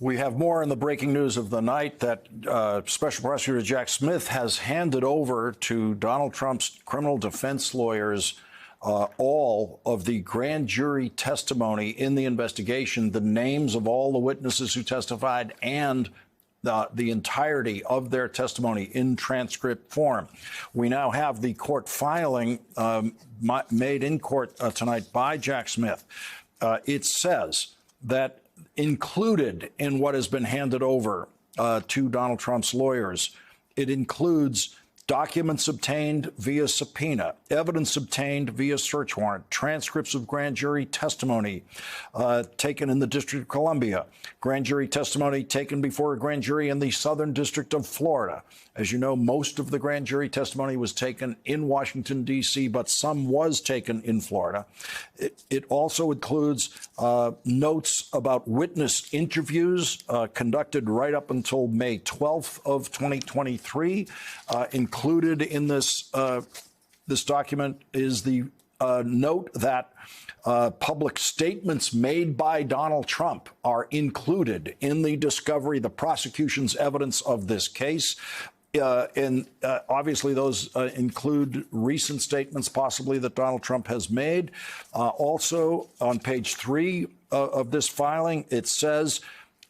We have more in the breaking news of the night that Special Prosecutor Jack Smith has handed over to Donald Trump's criminal defense lawyers all of the grand jury testimony in the investigation, the names of all the witnesses who testified, and the entirety of their testimony in transcript form. We now have the court filing made in court tonight by Jack Smith. It says that included in what has been handed over to Donald Trump's lawyers, it includes documents obtained via subpoena, evidence obtained via search warrant, transcripts of grand jury testimony taken in the District of Columbia, grand jury testimony taken before a grand jury in the Southern District of Florida. As you know, most of the grand jury testimony was taken in Washington, D.C., but some was taken in Florida. It also includes notes about witness interviews conducted right up until May 12th of 2023. Included in this this document is the note that public statements made by Donald Trump are included in the discovery, the prosecution's evidence of this case. And obviously, those include recent statements, possibly, that Donald Trump has made. Also, on page 3 of this filing, it says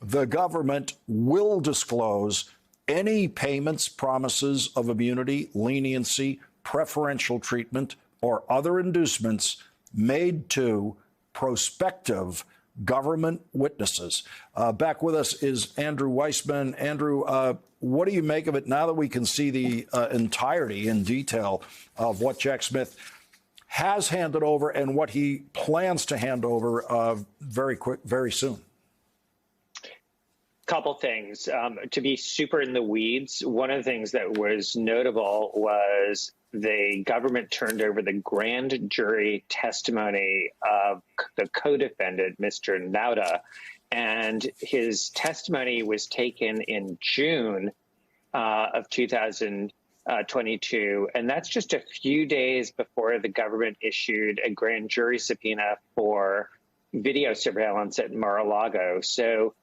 the government will disclose any payments, promises of immunity, leniency, preferential treatment, or other inducements made to prospective government witnesses. Back with us is Andrew Weissman. Andrew, what do you make of it now that we can see the entirety in detail of what Jack Smith has handed over and what he plans to hand over very soon? Couple things. To be super in the weeds, one of the things that was notable was the government turned over the grand jury testimony of the co-defendant, Mr. Nauta, and his testimony was taken in June of 2022, and that's just a few days before the government issued a grand jury subpoena for video surveillance at Mar-a-Lago. So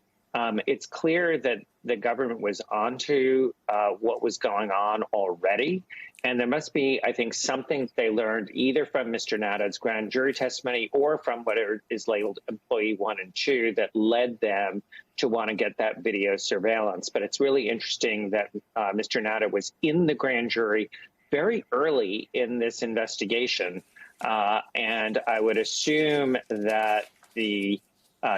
it's clear that the government was onto what was going on already. And there must be, I think, something they learned either from Mr. Nauta's grand jury testimony or from what is labeled employee 1 and 2 that led them to want to get that video surveillance. But it's really interesting that Mr. Nauta was in the grand jury very early in this investigation. And I would assume that the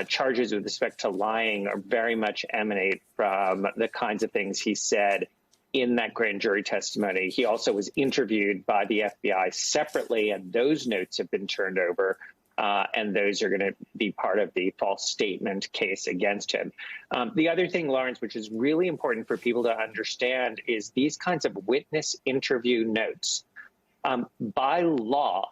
charges with respect to lying are very much emanate from the kinds of things he said in that grand jury testimony. He also was interviewed by the FBI separately, and those notes have been turned over, and those are going to be part of the false statement case against him. The other thing, Lawrence, which is really important for people to understand, is these kinds of witness interview notes, by law,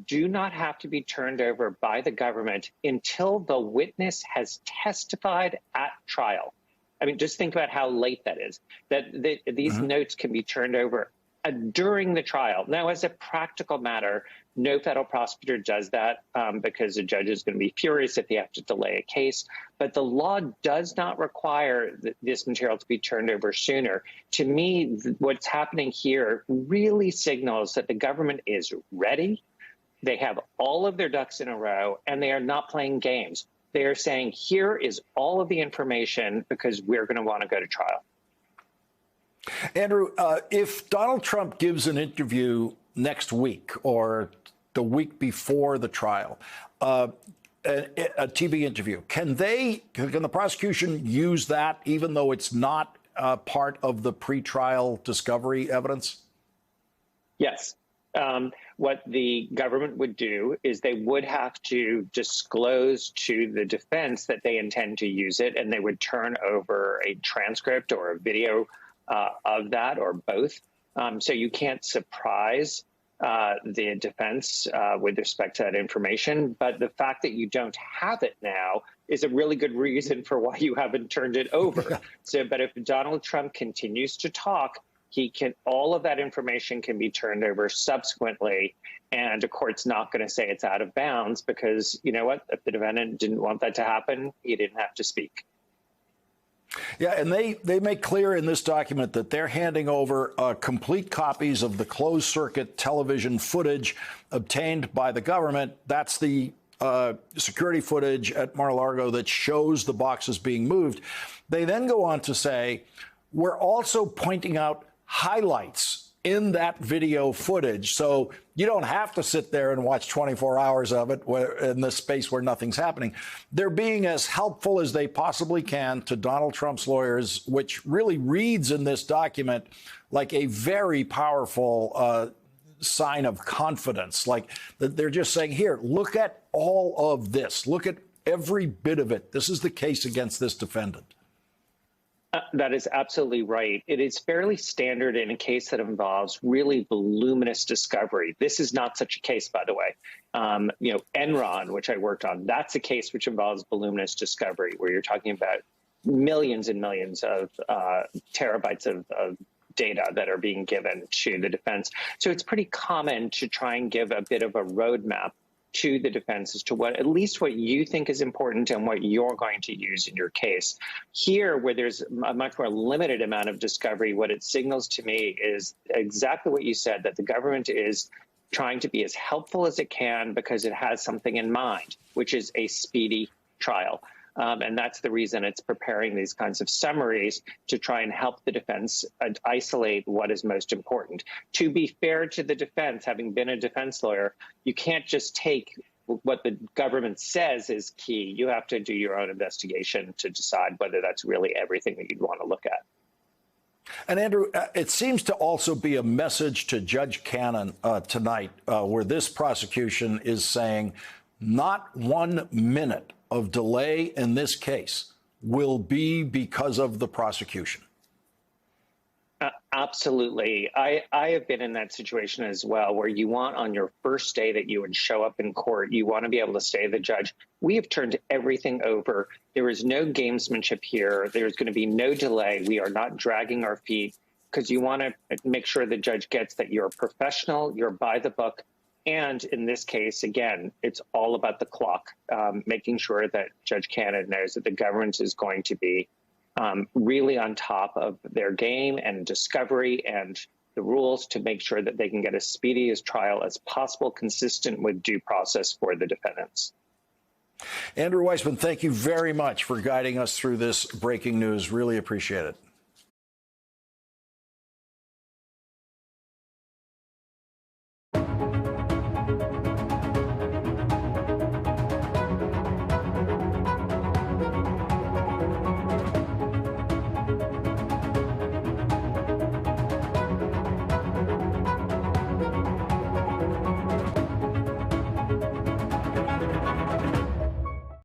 do not have to be turned over by the government until the witness has testified at trial. I mean, just think about how late that is, that these notes can be turned over during the trial. Now, as a practical matter, no federal prosecutor does that because the judge is going to be furious if they have to delay a case. But the law does not require this material to be turned over sooner. To me, what's happening here really signals that the government is ready. They have all of their ducks in a row, and they are not playing games. They are saying, here is all of the information because we're going to want to go to trial. Andrew, if Donald Trump gives an interview next week or the week before the trial, a TV interview, can the prosecution use that even though it's not part of the pretrial discovery evidence? Yes. What the government would do is they would have to disclose to the defense that they intend to use it, and they would turn over a transcript or a video of that or both. So you can't surprise the defense with respect to that information. But the fact that you don't have it now is a really good reason for why you haven't turned it over. But if Donald Trump continues to talk, all of that information can be turned over subsequently, and a court's not going to say it's out of bounds because, you know what, if the defendant didn't want that to happen, he didn't have to speak. Yeah, and they make clear in this document that they're handing over complete copies of the closed circuit television footage obtained by the government. That's the security footage at Mar-a-Lago that shows the boxes being moved. They then go on to say, we're also pointing out highlights in that video footage. So you don't have to sit there and watch 24 hours of it in this space where nothing's happening. They're being as helpful as they possibly can to Donald Trump's lawyers, which really reads in this document like a very powerful sign of confidence. Like they're just saying, here, look at all of this. Look at every bit of it. This is the case against this defendant. That is absolutely right. It is fairly standard in a case that involves really voluminous discovery. This is not such a case, by the way. Enron, which I worked on, that's a case which involves voluminous discovery, where you're talking about millions and millions of terabytes of data that are being given to the defense. So it's pretty common to try and give a bit of a roadmap to the defense as to at least what you think is important and what you're going to use in your case. Here, where there's a much more limited amount of discovery, what it signals to me is exactly what you said, that the government is trying to be as helpful as it can because it has something in mind, which is a speedy trial. And that's the reason it's preparing these kinds of summaries to try and help the defense isolate what is most important. To be fair to the defense, having been a defense lawyer, you can't just take what the government says is key. You have to do your own investigation to decide whether that's really everything that you'd want to look at. And Andrew, it seems to also be a message to Judge Cannon tonight, where this prosecution is saying not 1 minute of delay in this case will be because of the prosecution. Absolutely. I have been in that situation as well, where you want on your first day that you would show up in court, you want to be able to say to the judge, we have turned everything over. There is no gamesmanship here. There's going to be no delay. We are not dragging our feet, because you want to make sure the judge gets that you're a professional, you're by the book. And in this case, again, it's all about the clock, making sure that Judge Cannon knows that the government is going to be really on top of their game and discovery and the rules to make sure that they can get as speedy a trial as possible, consistent with due process for the defendants. Andrew Weissmann, thank you very much for guiding us through this breaking news. Really appreciate it.